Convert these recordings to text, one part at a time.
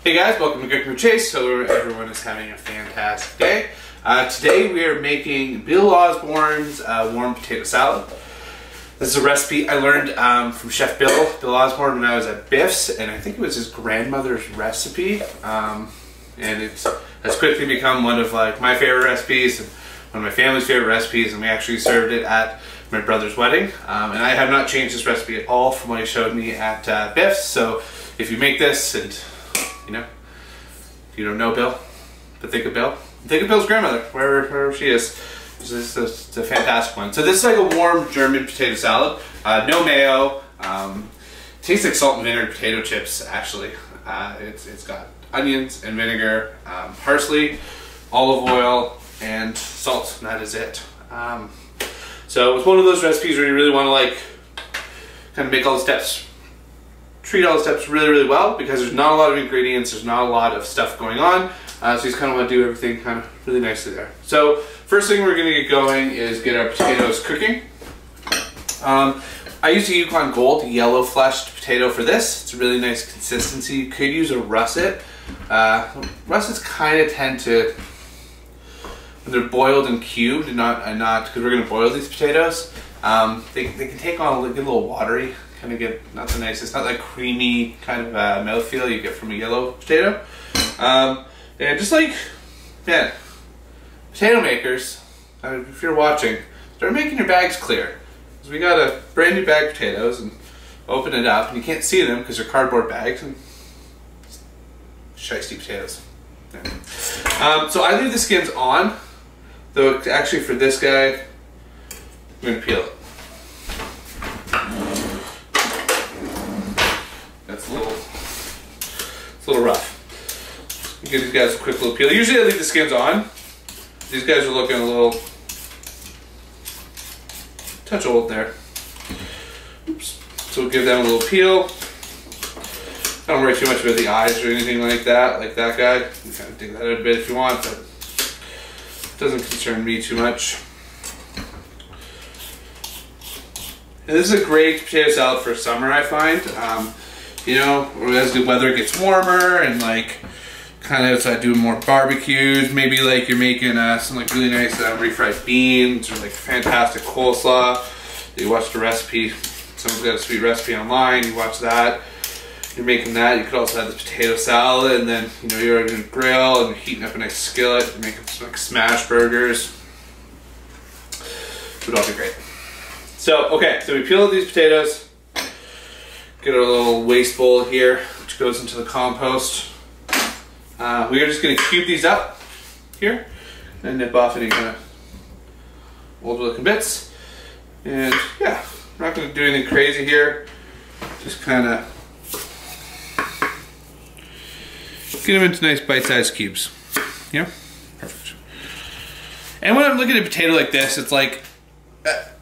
Hey guys, welcome to Cooking with Chase. So everyone is having a fantastic day. Today we are making Bill Osborne's warm potato salad. This is a recipe I learned from Chef Bill Osborne when I was at Biff's, and I think it was his grandmother's recipe. And it has quickly become one of my favorite recipes and one of my family's favorite recipes, and we actually served it at my brother's wedding. And I have not changed this recipe at all from what he showed me at Biff's. So if you make this and you don't know Bill, but think of Bill. Think of Bill's grandmother, wherever she is. This is a fantastic one. So this is like a warm German potato salad. No mayo. Tastes like salt and vinegar potato chips, actually. It's got onions and vinegar, parsley, olive oil, and salt, and that is it. So it's one of those recipes where you really want to kind of make all the steps, treat all the steps really, really well, because there's not a lot of ingredients, there's not a lot of stuff going on, so you just kind of want to do everything kind of really nicely there. So first thing we're going to get going is get our potatoes cooking. I use a Yukon Gold yellow fleshed potato for this. It's a really nice consistency. You could use a russet. Russets kind of tend to, when they're boiled and cubed, and not because we're going to boil these potatoes, they can take on a little watery, kind of get not the nicest, not that creamy kind of mouthfeel you get from a yellow potato. And just potato makers, if you're watching, start making your bags clear. Because we got a brand new bag of potatoes and open it up and you can't see them because they're cardboard bags and shiesty potatoes. Yeah. So I leave the skins on, though actually for this guy, I'm going to peel it. That's a little rough. Give these guys a quick little peel. Usually I leave the skins on. These guys are looking a little touch old there. Oops. So we'll give them a little peel. I don't worry too much about the eyes or anything like that guy. You kind of dig that out a bit if you want, but it doesn't concern me too much. And this is a great potato salad for summer, I find. As the weather gets warmer and kind of outside doing more barbecues, maybe you're making some really nice refried beans or fantastic coleslaw. You watch the recipe, someone's got a sweet recipe online, you watch that, you're making that. You could also have the potato salad, and then you're on a grill and you're heating up a nice skillet, you're making some smash burgers. It would all be great. So okay, so we peel out these potatoes, get our little waste bowl here, which goes into the compost. We are just going to cube these up here and nip off any kind of old looking bits. And yeah, we're not going to do anything crazy here. Just kind of get them into nice bite-sized cubes. Yeah, perfect. And when I'm looking at a potato like this, it's I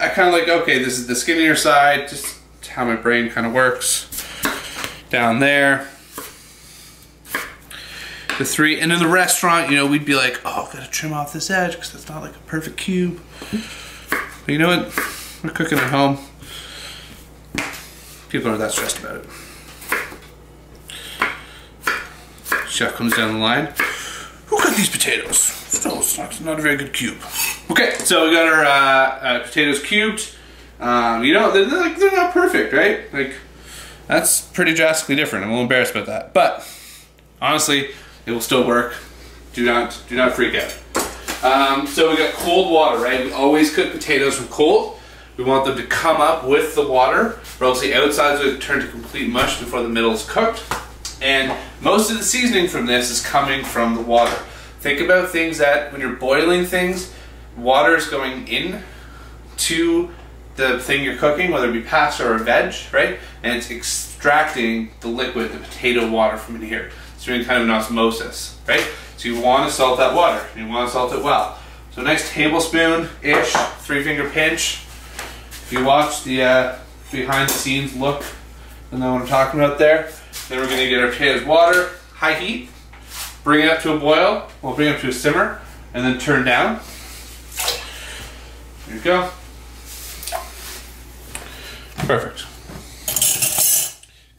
kind of okay, this is the skinnier side, just how my brain kind of works. Down there. The three, and in the restaurant, we'd be oh, gotta trim off this edge because that's not a perfect cube. But you know what? We're cooking at home. People aren't that stressed about it. Chef comes down the line. Who cut these potatoes? No, it's not a very good cube. Okay, so we got our potatoes cubed. They're not perfect, right? That's pretty drastically different. I'm a little embarrassed about that, but honestly, it will still work. Do not freak out. So we got cold water, right? We always cook potatoes from cold. We want them to come up with the water, or else the outsides will turn to complete mush before the middle is cooked. And most of the seasoning from this is coming from the water. Think about things that when you're boiling things, water is going in to the thing you're cooking, whether it be pasta or a veg, right? And it's extracting the liquid, the potato water from in here. It's doing kind of an osmosis, right? So you want to salt that water. You want to salt it well. So a nice tablespoon-ish, 3-finger pinch. If you watch the behind the scenes look, you'll know what I'm talking about there. Then we're going to get our potatoes water, high heat, bring it up to a boil, we'll bring it up to a simmer, and then turn down. There you go. Perfect.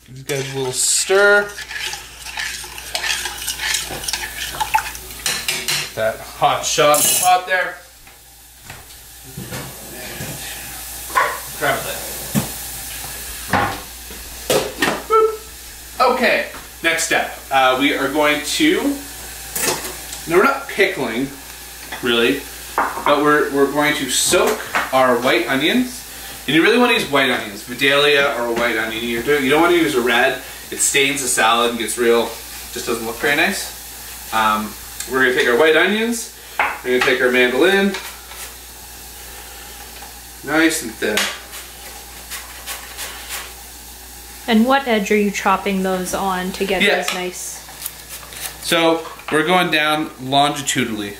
Give these guys a little stir. Get that hot shot in the pot there. And grab that. Boop. Okay, next step. We are going to, no, we're not pickling, really, but we're going to soak our white onions. And you really want to use white onions, Vidalia or a white onion. You don't want to use a red. It stains the salad and gets real, just doesn't look very nice. We're going to take our white onions, we're going to take our mandolin, nice and thin. And what edge are you chopping those on to get those nice? So we're going down longitudinally.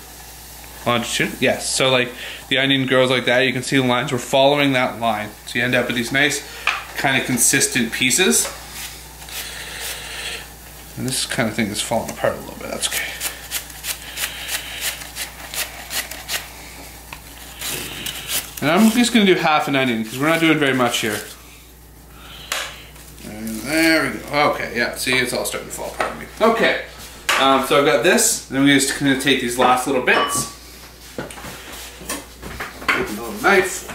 Longitude? Yes. So like the onion grows like that, you can see the lines. We're following that line. So you end up with these nice kind of consistent pieces. And this kind of thing is falling apart a little bit. That's okay. And I'm just going to do half an onion because we're not doing very much here. And there we go. Okay, yeah. See, it's all starting to fall apart on me. Okay. So I've got this. Then we're just going to take these last little bits. With a little knife.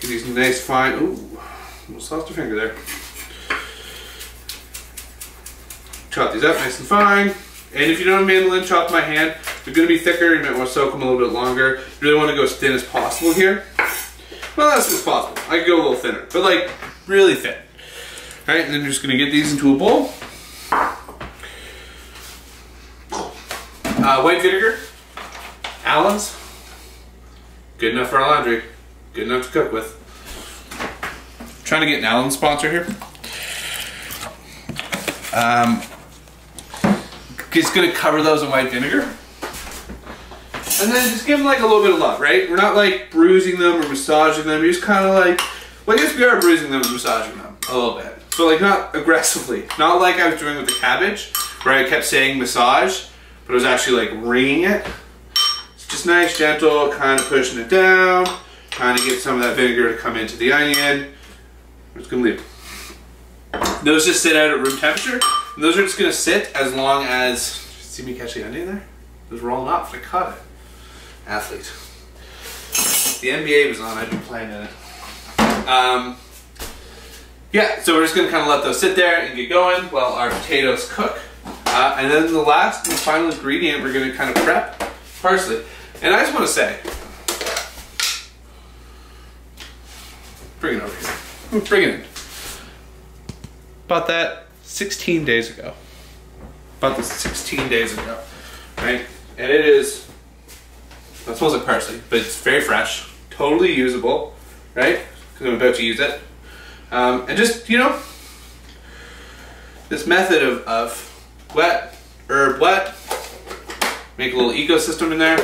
Get these nice fine. Ooh, almost lost a finger there. Chop these up nice and fine. And if you don't have a mandolin, chop by hand. They're going to be thicker. You might want to soak them a little bit longer. You really want to go as thin as possible here. Well, that's as possible. I could go a little thinner, but like really thin. All right, and then you're just going to get these into a bowl. White vinegar, Allen's, good enough for our laundry, good enough to cook with. Trying to get an Allen sponsor here. Just gonna cover those in white vinegar. And then just give them like a little bit of love, right? We're not like bruising them or massaging them. You're just kind of like, well, I guess we are bruising them and massaging them a little bit. But like not aggressively. Not like I was doing with the cabbage, where I kept saying massage, but I was actually like wringing it. It's just nice, gentle, kind of pushing it down, trying to get some of that vinegar to come into the onion. I'm just gonna leave. Those just sit out at room temperature. And those are just gonna sit as long as, see me catch the onion there? It was rolling off, I caught it. Athlete. The NBA was on, I'd been playing in it. Yeah, so we're just gonna kind of let those sit there and get going while our potatoes cook. And then the last and final ingredient we're gonna kind of prep, parsley. And I just wanna say, bring it over here. Bring it in. Bought that 16 days ago. Bought this 16 days ago, right? And it is, that smells like parsley, but it's very fresh, totally usable, right? Because I'm about to use it. And just, you know, this method of wet, herb wet, make a little ecosystem in there,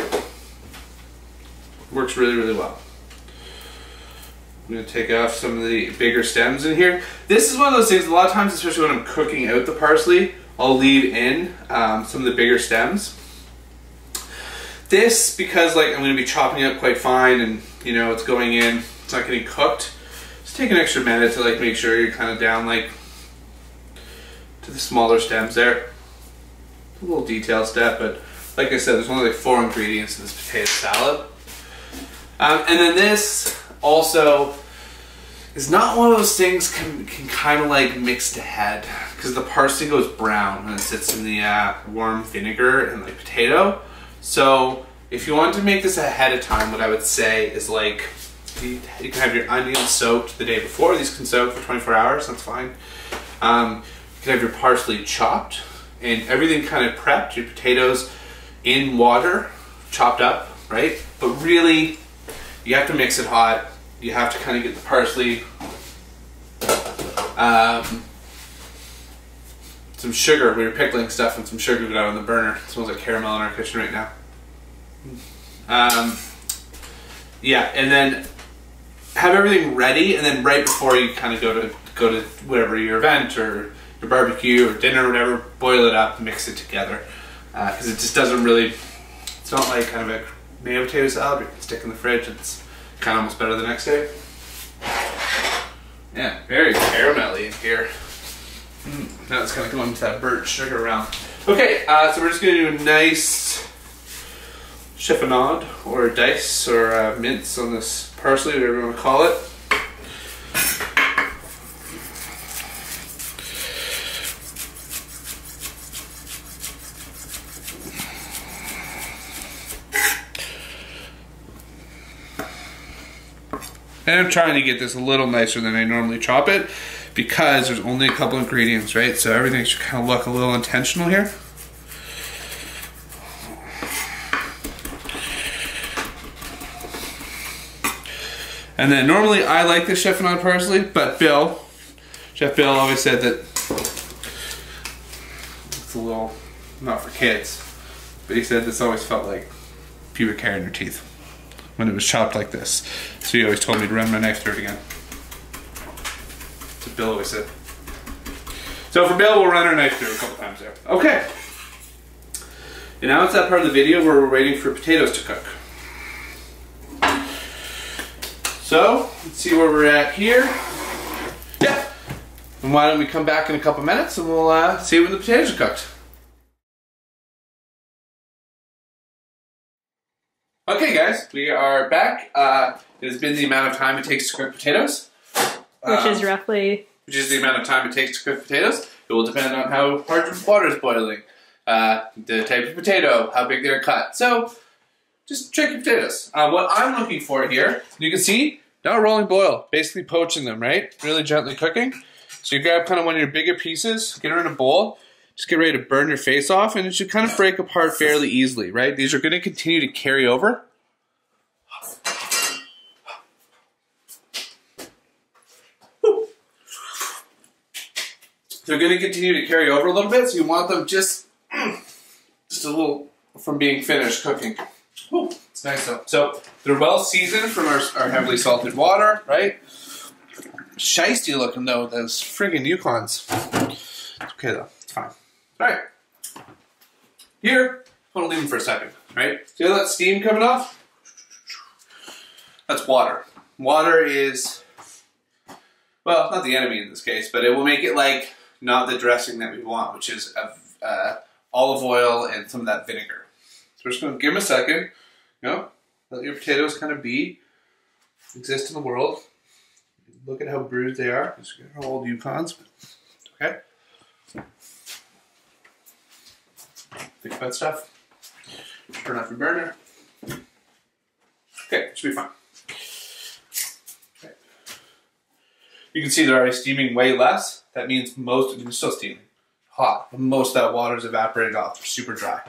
works really, really well. I'm going to take off some of the bigger stems in here. This is one of those things, a lot of times, especially when I'm cooking out the parsley, I'll leave in some of the bigger stems. This, because like I'm going to be chopping it up quite fine and you know it's going in, it's not getting cooked, just take an extra minute to like make sure you're kind of down like to the smaller stems there. A little detail step, but like I said, there's only like 4 ingredients in this potato salad. And then this also is not one of those things can kind of like mix to head, because the parsley goes brown when it sits in the warm vinegar and like potato. So if you want to make this ahead of time, what I would say is like you can have your onions soaked the day before. These can soak for 24 hours, that's fine. You can have your parsley chopped and everything kind of prepped, your potatoes in water, chopped up, right? But really, you have to mix it hot. You have to kind of get the parsley, some sugar. We were pickling stuff and some sugar got out on the burner. It smells like caramel in our kitchen right now. Yeah, and then have everything ready, and then right before you kind of go to whatever your event or your barbecue or dinner or whatever, boil it up, mix it together, because it just doesn't really. It's not like kind of a mayo potato salad. You can stick in the fridge. It's kind of almost better the next day. Yeah, very caramelly in here. Now it's kind of going to that burnt sugar around. Okay, so we're just gonna do a nice chiffonade, or dice, or mince on this parsley, whatever you want to call it. And I'm trying to get this a little nicer than I normally chop it because there's only a couple ingredients, right? So everything should kind of look a little intentional here. And then normally I like the chiffonade parsley, but Chef Bill always said that it's a little, not for kids, but he said this always felt like pubic hair in your teeth when it was chopped like this. So he always told me to run my knife through it again. That's what Bill always said. So for Bill, we'll run our knife through a couple times there. Okay. And now it's that part of the video where we're waiting for potatoes to cook. So, let's see where we're at here. Yeah. And why don't we come back in a couple minutes and we'll see when the potatoes are cooked. Okay guys, we are back. It has been the amount of time it takes to cook potatoes. Which is roughly? Which is the amount of time it takes to cook potatoes. It will depend on how hard your water is boiling, the type of potato, how big they're cut. So, just check your potatoes. What I'm looking for here, you can see, now a rolling boil, basically poaching them, right? Really gently cooking. So you grab kind of one of your bigger pieces, get her in a bowl, just get ready to burn your face off, and it should kind of break apart fairly easily, right? These are going to continue to carry over. They're going to continue to carry over a little bit, so you want them just a little from being finished cooking. Ooh, it's nice though. So they're well seasoned from our heavily salted water, right? Shiesty looking though, those friggin' Yukons. It's okay though, it's fine. Alright. Here, I'm gonna leave them for a second, right? See all that steam coming off? That's water. Water is, well, not the enemy in this case, but it will make it like not the dressing that we want, which is olive oil and some of that vinegar. So we're just going to give them a second, you know, let your potatoes kind of exist in the world. Look at how bruised they are. Just get our old Yukons, okay? Think about stuff. Turn off your burner. Okay, should be fine. Okay. You can see they're already steaming way less. That means most of them are still steaming. Hot. But most of that water is evaporating off. They're super dry.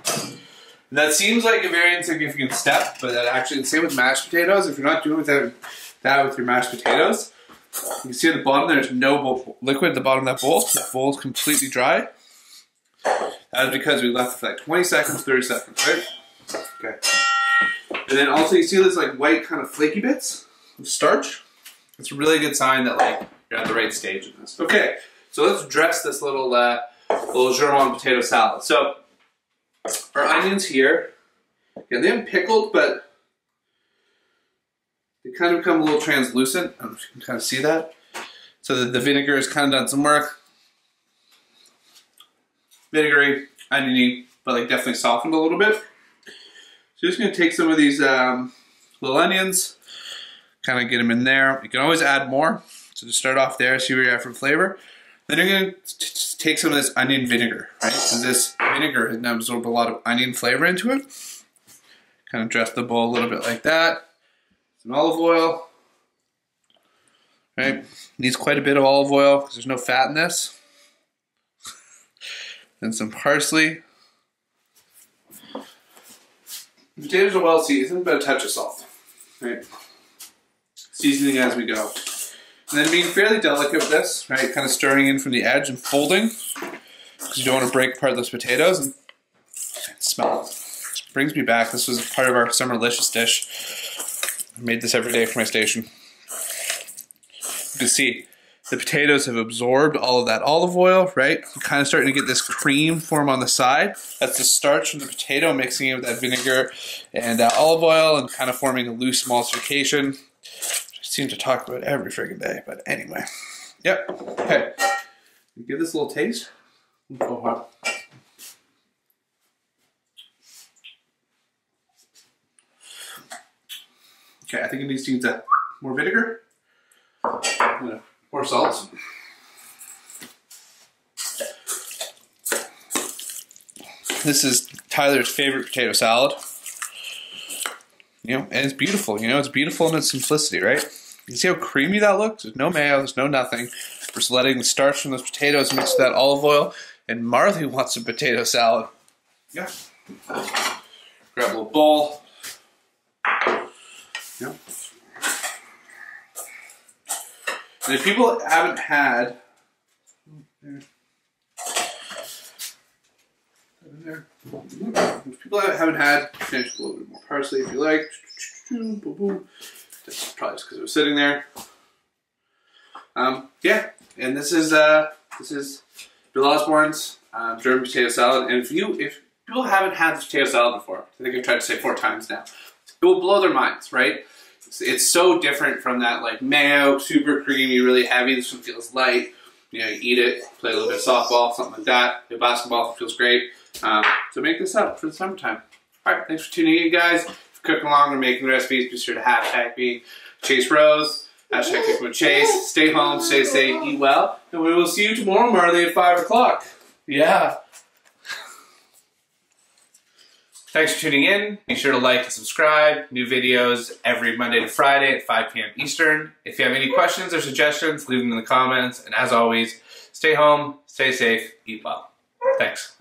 And that seems like a very insignificant step, but that actually, the same with mashed potatoes. If you're not doing that with your mashed potatoes, you can see at the bottom there's no liquid at the bottom of that bowl. The bowl is completely dry. That is because we left it for like 20 seconds, 30 seconds, right? Okay. And then also you see this like white kind of flaky bits of starch. It's a really good sign that like you're at the right stage in this. Okay, so let's dress this little German potato salad. So our onions here, yeah, they haven't pickled, but they kind of become a little translucent. I don't know if you can kind of see that. So the vinegar has kind of done some work. Vinegary, oniony, but like definitely softened a little bit. So just gonna take some of these little onions, kind of get them in there. You can always add more. So just start off there, see where you're at for flavor. Then you're gonna take some of this onion vinegar, right? So this vinegar has now absorbed a lot of onion flavor into it. Kind of dress the bowl a little bit like that. Some olive oil, right? Needs quite a bit of olive oil because there's no fat in this. Then some parsley. The potatoes are well seasoned, but a touch of salt, right? Seasoning as we go. And then being fairly delicate with this, right? Kind of stirring in from the edge and folding because you don't want to break apart those potatoes. And smell it. Brings me back. This was part of our summerlicious dish. I made this every day for my station. You can see the potatoes have absorbed all of that olive oil, right? You're kind of starting to get this cream form on the side. That's the starch from the potato mixing in with that vinegar and olive oil and kind of forming a loose emulsification. I seem to talk about it every friggin' day, but anyway. Yep, okay. Give this a little taste. Okay, I think it needs to use more vinegar, more salt. This is Tyler's favorite potato salad. You know, and it's beautiful. You know, it's beautiful in its simplicity, right? You see how creamy that looks? There's no mayo, there's no nothing. We're just letting the starch from those potatoes mix with that olive oil. And Marley wants a potato salad. Yeah. Grab a little bowl. Yeah. And if people haven't had, if people haven't had, change a little bit more parsley if you like. That's probably just because it was sitting there. Yeah, and this is Bill Osborne's German potato salad. And if people haven't had this potato salad before, I think I've tried to say 4 times now, it will blow their minds, right? It's so different from that like mayo, super creamy, really heavy. This one feels light. You know, you eat it, play a little bit of softball, something like that. The basketball feels great. So make this up for the summertime. All right, thanks for tuning in, guys. If you're cooking along or making recipes, be sure to hashtag me, Chase Rose, hashtag Cooking with Chase. Stay home, stay safe, eat well, and we will see you tomorrow, Marley, at 5 o'clock. Yeah. Thanks for tuning in. Be sure to like and subscribe. New videos every Monday to Friday at 5 p.m. Eastern. If you have any questions or suggestions, leave them in the comments. And as always, stay home, stay safe, eat well. Thanks.